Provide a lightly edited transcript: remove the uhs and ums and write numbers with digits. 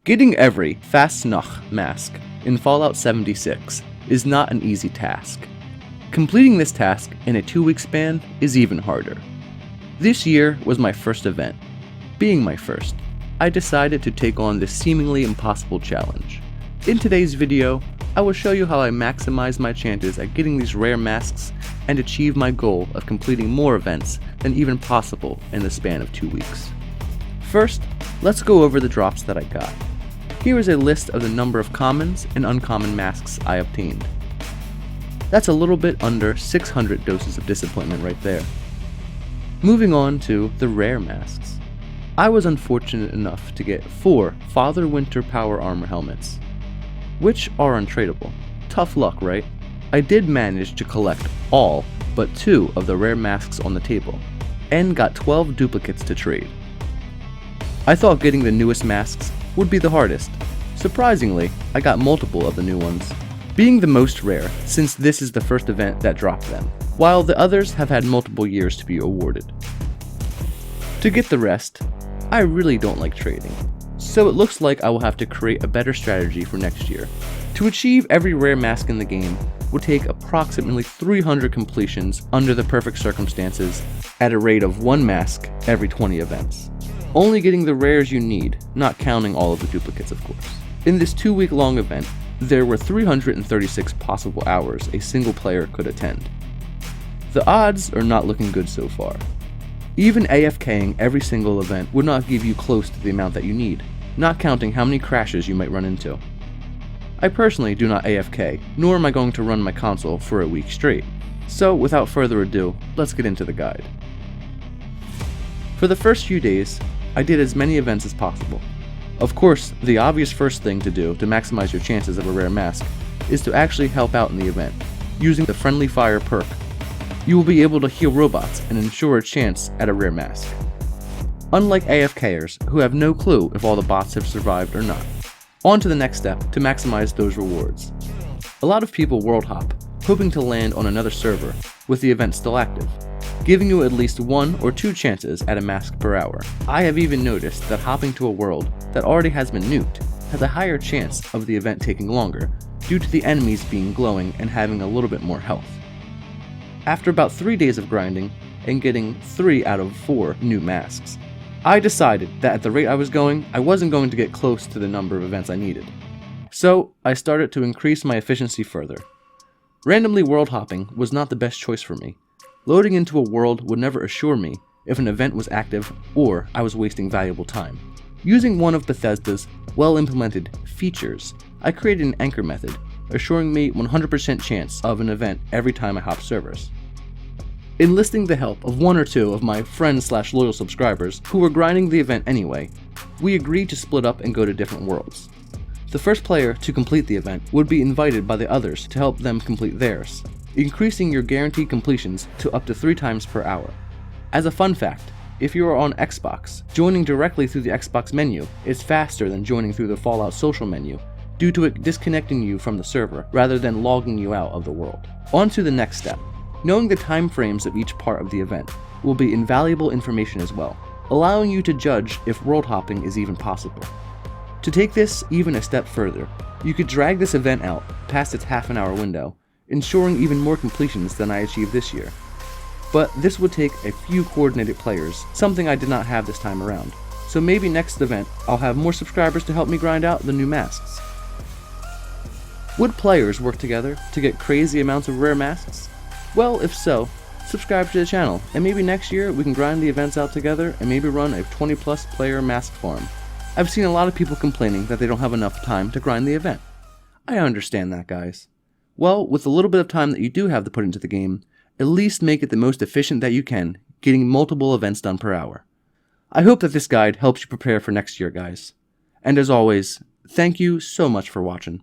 Getting every Fasnacht mask in Fallout 76 is not an easy task. Completing this task in a 2-week span is even harder. This year was my first event. Being my first, I decided to take on this seemingly impossible challenge. In today's video, I will show you how I maximize my chances at getting these rare masks and achieve my goal of completing more events than even possible in the span of 2 weeks. First, let's go over the drops that I got. Here is a list of the number of commons and uncommon masks I obtained. That's a little bit under 600 doses of disappointment right there. Moving on to the rare masks. I was unfortunate enough to get 4 Father Winter Power Armor helmets, which are untradeable. Tough luck, right? I did manage to collect all but 2 of the rare masks on the table, and got 12 duplicates to trade. I thought getting the newest masks would be the hardest. Surprisingly, I got multiple of the new ones, being the most rare since this is the first event that dropped them, while the others have had multiple years to be awarded. To get the rest, I really don't like trading, so it looks like I will have to create a better strategy for next year. To achieve every rare mask in the game would take approximately 300 completions under the perfect circumstances at a rate of 1 mask every 20 events. Only getting the rares you need, not counting all of the duplicates of course. In this 2-week-long event, there were 336 possible hours a single player could attend. The odds are not looking good so far. Even AFKing every single event would not give you close to the amount that you need, not counting how many crashes you might run into. I personally do not AFK, nor am I going to run my console for a week straight. So without further ado, let's get into the guide. For the first few days, I did as many events as possible. Of course, the obvious first thing to do to maximize your chances of a rare mask is to actually help out in the event, using the Friendly Fire perk. You will be able to heal robots and ensure a chance at a rare mask. Unlike AFKers, who have no clue if all the bots have survived or not. On to the next step to maximize those rewards. A lot of people world hop, hoping to land on another server with the event still active, giving you at least 1 or 2 chances at a mask per hour. I have even noticed that hopping to a world that already has been nuked has a higher chance of the event taking longer due to the enemies being glowing and having a little bit more health. After about 3 days of grinding and getting 3 out of 4 new masks, I decided that at the rate I was going, I wasn't going to get close to the number of events I needed. So I started to increase my efficiency further. Randomly world hopping was not the best choice for me. Loading into a world would never assure me if an event was active or I was wasting valuable time. Using one of Bethesda's well-implemented features, I created an anchor method, assuring me 100% chance of an event every time I hop servers. Enlisting the help of 1 or 2 of my friends/loyal subscribers who were grinding the event anyway, we agreed to split up and go to different worlds. The first player to complete the event would be invited by the others to help them complete theirs, increasing your guaranteed completions to up to 3 times per hour. As a fun fact, if you are on Xbox, joining directly through the Xbox menu is faster than joining through the Fallout social menu, due to it disconnecting you from the server rather than logging you out of the world. On to the next step. Knowing the time frames of each part of the event will be invaluable information as well, allowing you to judge if world hopping is even possible. To take this even a step further, you could drag this event out past its half-an-hour window, ensuring even more completions than I achieved this year. But this would take a few coordinated players, something I did not have this time around, so maybe next event I'll have more subscribers to help me grind out the new masks. Would players work together to get crazy amounts of rare masks? Well, if so, subscribe to the channel, and maybe next year we can grind the events out together and maybe run a 20+ player mask farm. I've seen a lot of people complaining that they don't have enough time to grind the event. I understand that, guys. Well, with the little bit of time that you do have to put into the game, at least make it the most efficient that you can, getting multiple events done per hour. I hope that this guide helps you prepare for next year, guys. And as always, thank you so much for watching.